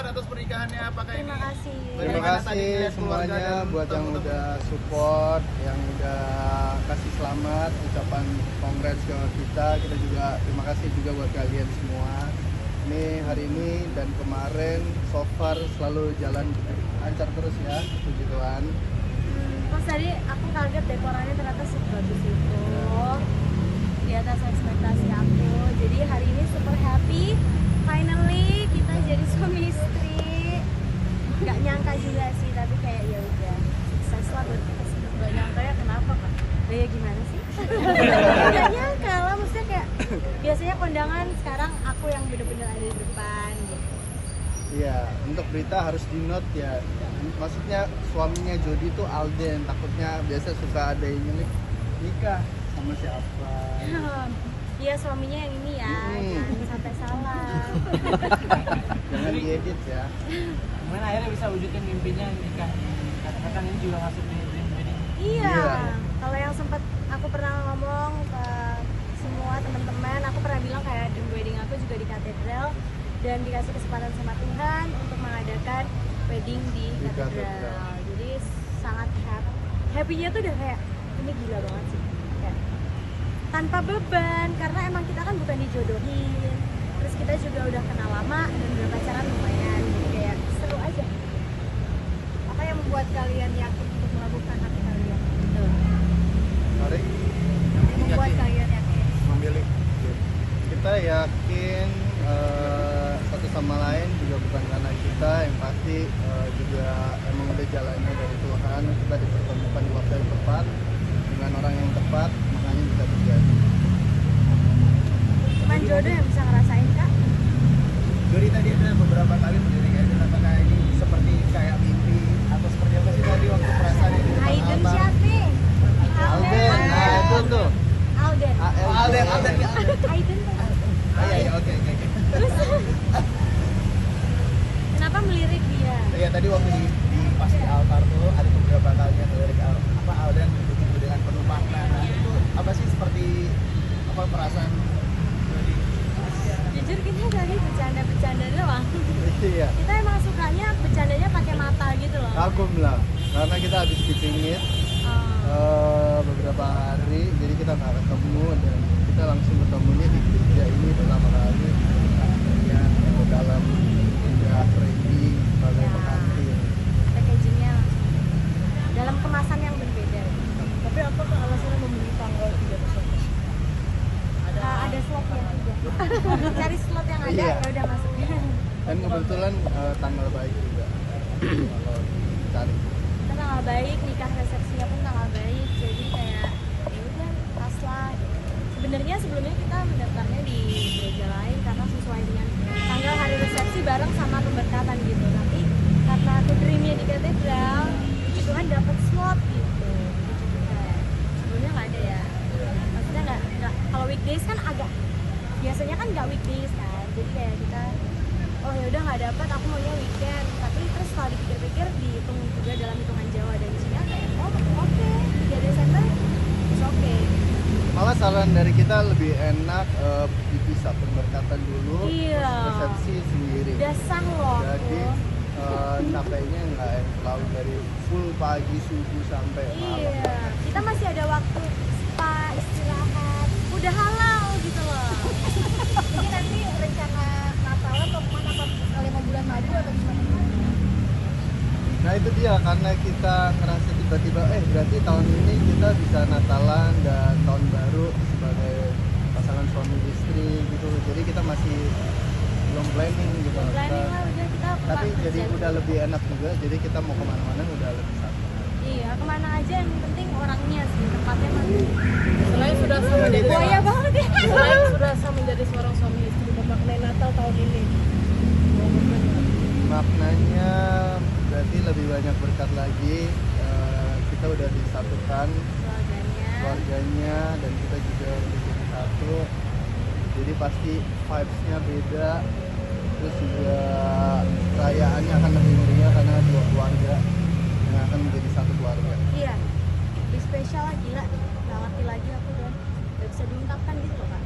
selamat atas pernikahannya. Apakah Terima ini? kasih. Terima kasih semuanya buat yang udah support, yang udah kasih selamat, ucapan congrats ke kita. Kita juga terima kasih juga buat kalian semua. Ini hari ini dan kemarin so far selalu jalan lancar terus ya, puji Tuhan. Pas tadi aku kaget dekorannya ternyata sebagus itu, di atas ekspektasi aku. Jadi hari ini super happy. Finally kita jadi suami istri. Gak nyangka juga sih, tapi kayak ya udah sukses lah buat kita semua. Gak nyangka ya, kenapa kan? Ya gimana sih? Gak nyangka lah, maksudnya kayak biasanya kondangan, sekarang aku yang bener-bener ada di depan gitu. Iya, untuk berita harus di note ya. Maksudnya suaminya Jody tuh Alden, takutnya biasa suka ada yang nyelip nikah sama siapa. Iya, suaminya yang ini ya, jangan sampai salah. Jangan diedit ya. Gimana akhirnya bisa wujudin mimpinya nikah? Katakan ini juga masuk di dream wedding. Iya, Iya. kalau yang sempat aku pernah ngomong ke semua teman-teman, aku pernah bilang kayak dream wedding aku juga di katedral dan dikasih kesempatan sama Tuhan untuk mengadakan wedding di katedral. Jadi sangat happy-nya tuh udah kayak ini gila banget sih. Kayak tanpa beban karena emang kita kan bukan dijodohin. Terus kita juga udah kenal lama dan udah pacaran lumayan. Jadi kayak seru aja. Apa yang membuat kalian yakin untuk melakukan hati kalian? Mari Yang membuat kalian yakin? Memilih. kita yakin satu sama lain juga bukan karena kita, yang pasti juga emang udah jalannya dari Tuhan. Kita dipertemukan di waktu yang tepat dengan orang yang tepat, makanya bisa terjadi. Cuman jodoh yang bisa ngerasain, Kak. Jody tadi ada beberapa kali melirik Aiden, apakah ini seperti kayak mimpi atau seperti apa sih tadi waktu perasaannya di depan Aiden altar? siapa nih? Alden, nah itu tuh. Alden. Oh, Alden. Aiden tuh. Iya, oke. Terus kenapa melirik dia? Iya, tadi waktu di pas di altar tuh ada beberapa kali yang melirik Alden begitu dengan penuh makna. Nah, itu apa sih seperti apa perasaan Jody? Jujur kita dari bercanda doang. Iya, Kita emang sukanya bercandanya pakai mata gitu loh. kagum lah. Karena kita habis dipingit beberapa hari, jadi kita nggak ketemu dan kita langsung ketemunya di gereja ini pertama kali. Ya, ke dalam udah ready sebagai Ya. pengantin. Packagingnya dalam kemasan yang berbeda. Tapi apakah alasannya memilih tanggal 3 Desember? Ada slotnya juga. Cari slot yang ada, Iya. ya udah masuk. Dan kebetulan tanggal baik juga kalau cari. Kita tanggal baik, nikah resepsinya pun tanggal baik, jadi kayak ya udah pas lah. Sebenarnya sebelumnya kita mendaftarnya di gereja lain karena sesuai dengan tanggal hari resepsi bareng sama pemberkatan gitu. Tapi karena aku dreamnya di katedral, puji Tuhan dapat slot gitu. Jadi kayak sebelumnya nggak ada ya. Maksudnya nggak kalau weekdays kan agak biasanya kan nggak weekdays kan. Jadi kayak kita oh ya udah nggak dapat, aku maunya weekend. Tapi terus setelah dipikir-pikir dihitung juga dalam hitungan Jawa dan Cina kayak oh oke 3 Desember is oke. Malah saran dari kita lebih enak dipisah pemberkatan dulu, Iya. terus resepsi sendiri. Udah sang loh Jadi aku. capeknya nggak yang terlalu dari full pagi subuh sampai malam. Iya, kita masih ada waktu spa, istirahat, udah halal gitu loh. Jadi nanti rencana Natalan atau kemana, apa sekalian mau bulan madu atau gimana? Nah itu dia, karena kita ngerasa tiba-tiba berarti tahun ini kita bisa Natalan dan tahun baru sebagai pasangan suami istri gitu. Jadi kita masih belum planning gitu. Belum planning Kita- lah, udah kita tapi jadi kerja. udah lebih enak juga, jadi kita mau kemana-mana udah lebih santai. Iya, kemana aja yang penting orangnya sih, tempatnya mah. Selain sudah sama menjadi Buaya banget ya. selain sudah sama menjadi seorang suami istri, memaknai Natal tahun ini. Maknanya berarti lebih banyak berkat lagi. Kita udah disatukan keluarganya dan kita juga udah jadi satu. Jadi pasti vibes-nya beda. Terus juga perayaannya akan lebih meriah karena dua keluarga yang akan menjadi satu keluarga. Iya, lebih spesial lah, gila. Gak ngerti lagi aku dan gak bisa diungkapkan gitu loh Kak.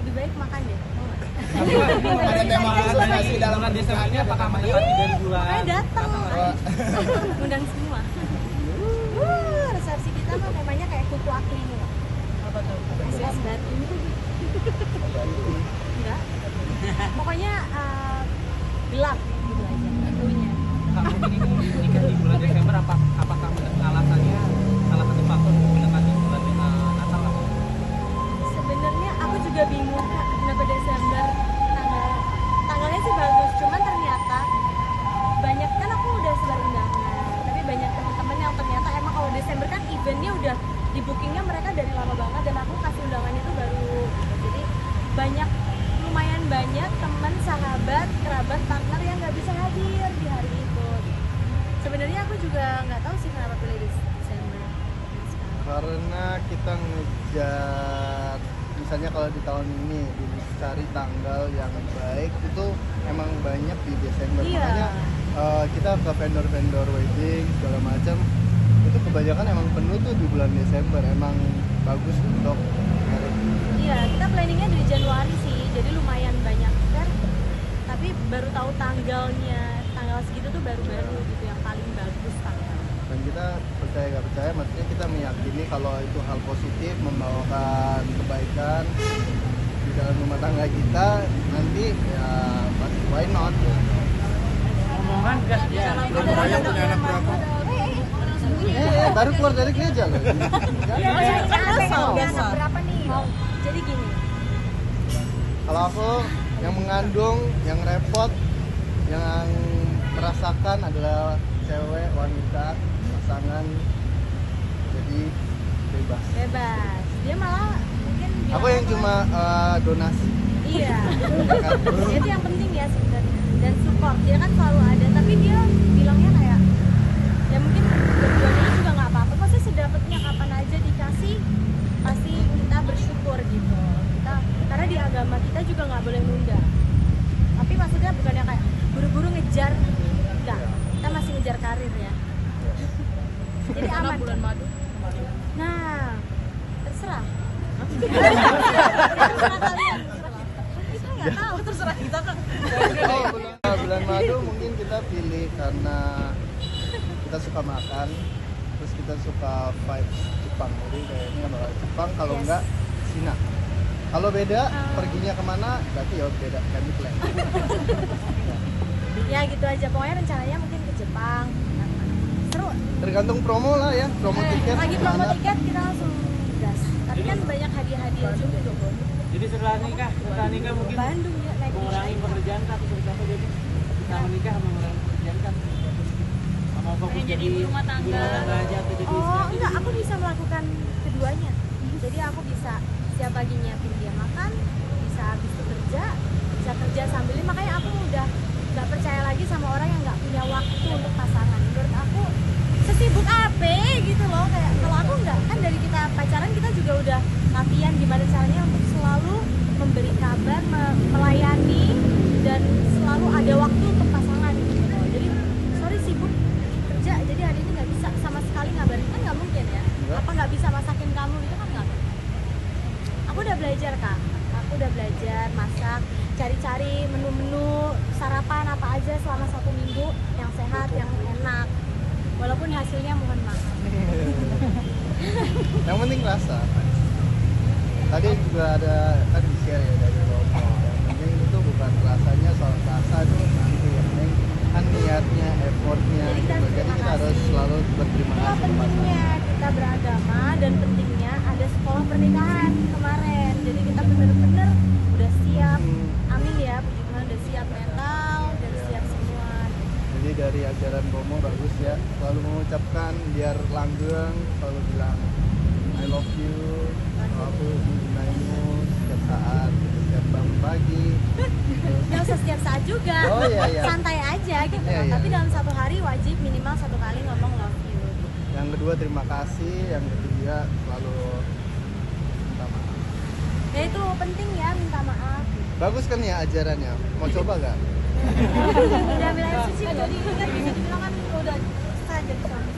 Lebih baik makan deh, mau nggak? Tapi Kak, ini Ada tema khusus nggak sih dalam bulan Desember ini apakah mendekati dari bulan? Makanya datang, Wah. undang semua. Resepsi kita mah temanya kayak kuku akli nih. Apa tuh? Es batu. Enggak. Pokoknya gelap gitu aja tentunya. Kak, mungkin ini nikah di bulan Desember apakah alasannya salah satu faktor untuk mendekati bulan Natal atau? Sebenarnya aku juga bingung Kak, kenapa Desember tanggalnya sih bagus, cuman ternyata banyak kan aku udah sebar undangan, tapi banyak teman-teman yang ternyata emang kalau Desember kan eventnya udah di bookingnya mereka dari lama banget dan aku kasih undangannya itu baru, jadi lumayan banyak teman, sahabat, kerabat, partner yang nggak bisa hadir di hari itu. Sebenarnya aku juga nggak tahu sih kenapa pilih Desember. Karena kita ngejar, misalnya kalau di tahun ini dicari tanggal yang baik itu emang banyak di Desember. Iya. Makanya kita ke vendor-vendor wedding segala macam itu kebanyakan emang penuh tuh di bulan Desember, emang bagus untuk marriage. Iya, kita planningnya dari Januari sih, jadi lumayan banyak kan. Tapi baru tahu tanggal segitu tuh baru-baru gitu yang paling bagus tanggal. Dan kita percaya nggak percaya, maksudnya kita meyakini kalau itu hal positif membawakan kebaikan di dalam rumah tangga kita, nanti ya pasti why not. Omongan gas ya. Ayah punya anak berapa? Baru keluar dari gereja loh. Berapa nih? Jadi gini, Kalau aku yang mengandung, yang repot, yang merasakan adalah cewek, wanita, pasangan, jadi bebas. dia malah mungkin Aku yang cuma donasi. iya. Itu yang penting ya sebenarnya, dan support dia kan selalu ada, tapi dia bilangnya kayak ya mungkin berdua ini juga nggak apa-apa, pasti sedapatnya kapan aja dikasih pasti kita bersyukur gitu. Karena di agama kita juga nggak boleh nunda, tapi maksudnya bukannya kayak buru-buru ngejar, enggak, kita masih ngejar karir ya. Jadi aman. Bulan madu. Nah, terserah. Terserah kalian. Kita nggak tahu. Terserah kita kan. Bulan madu mungkin kita pilih karena kita suka makan, terus kita suka vibes Jepang, jadi kayaknya bakal Jepang, kalau Yes. enggak Cina. Kalau beda perginya kemana berarti ya beda kami plan. Ya gitu aja. Pokoknya rencananya mungkin ke Jepang. Seru. Tergantung promo lah ya, promo tiket. Lagi promo mana. tiket kita langsung gas. Tapi kan banyak hadiah-hadiah juga. Jadi setelah nikah mungkin Bandung ya naik mengurangi pekerjaan Kak, contoh jadi kita menikah mengurangi pekerjaan kan. Mau fokus jadi rumah tangga aja atau jadi Oh enggak, aku bisa melakukan keduanya. Jadi aku bisa siap pagi nyiapin dia makan, bisa habis itu kerja, bisa kerja sambil ini. Makanya aku udah nggak percaya lagi sama orang yang nggak punya waktu untuk pasangan. Menurut aku sesibuk apa gitu loh, kayak kalau aku nggak, kan dari kita pacaran kita juga udah latihan gimana caranya untuk selalu memberi kabar, melayani, dan selalu ada waktu untuk pasangan gitu loh. Jadi sorry sibuk kerja, jadi hari ini nggak bisa sama sekali ngabarin, kan nggak mungkin ya. Apa nggak bisa masakin kamu gitu kan nggak mungkin. Aku udah belajar Kak, aku udah belajar masak, cari-cari menu-menu sarapan apa aja selama 1 minggu yang sehat, yang enak, walaupun hasilnya mohon maaf. Yang penting rasa. Tadi juga ada kan di share ya dari Romo. Yang penting itu bukan rasanya, soal rasa itu nanti. Yang penting kan niatnya, effortnya. Jadi kita Gitu. Jadi berterima kita harus kasih. selalu berterima Itulah kasih. pentingnya kita beragama dan pentingnya ada sekolah pernikahan kemarin. Jadi kita bener-bener udah siap. Amin ya, puji Tuhan udah siap mental dan siap semua. Jadi dari ajaran Romo bagus ya, selalu mengucapkan biar langgeng, selalu bilang I love you, aku mencintaimu setiap saat, setiap bangun pagi. Nggak usah setiap saat juga, Oh, iya, iya. santai aja gitu. Iya, iya. Tapi dalam 1 hari wajib minimal 1 kali ngomong love you. Yang kedua terima kasih, yang ketiga selalu minta maaf. Ya itu penting ya, minta maaf. Bagus kan ya ajarannya, mau coba gak? Udah ambil air suci jadi kan bisa dibilang kan udah selesai jadi suami.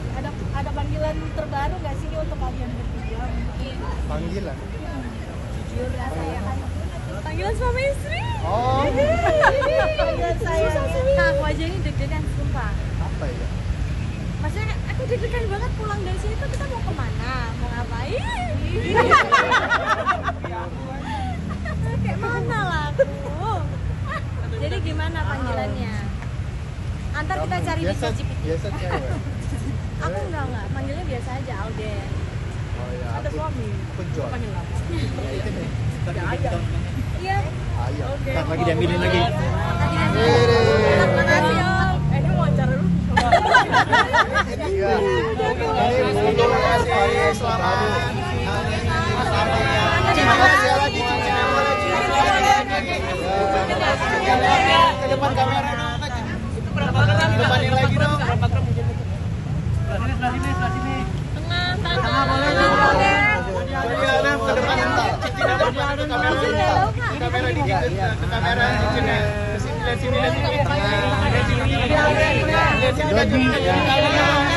Ada panggilan terbaru nggak sih untuk kalian berdua? Mungkin Panggilan. jujur rasa ya kan. Panggilan suami istri. Oh, Kak, aku aja ini deg-degan sumpah. apa ya? Maksudnya aku deg-degan banget pulang dari sini tuh kita mau kemana, mau ngapain? Kayak mana lah aku. Jadi gimana panggilannya? Antar kita Kamu cari di biasa, ChatGPT. biasa cewek. Aku enggak, panggilnya biasa aja Alden. Oh ya, Ada suami. aku John. Panggil apa? Iya. Ayo. Ntar lagi diambilin lagi. Makasih Om. Ini mau wawancara dulu. Iya. Terima kasih, selamat. Terima kasih lagi cincinnya boleh ke depan kamera dong. Depanin lagi dong. Sebelah sini. Tengah boleh. Jadi ke depan cincinnya depan ke kamera. Ke kamera dikit, ke kamera cincinnya. Ke sini, lihat sini, lihat sini. Lihat sini, lihat sini.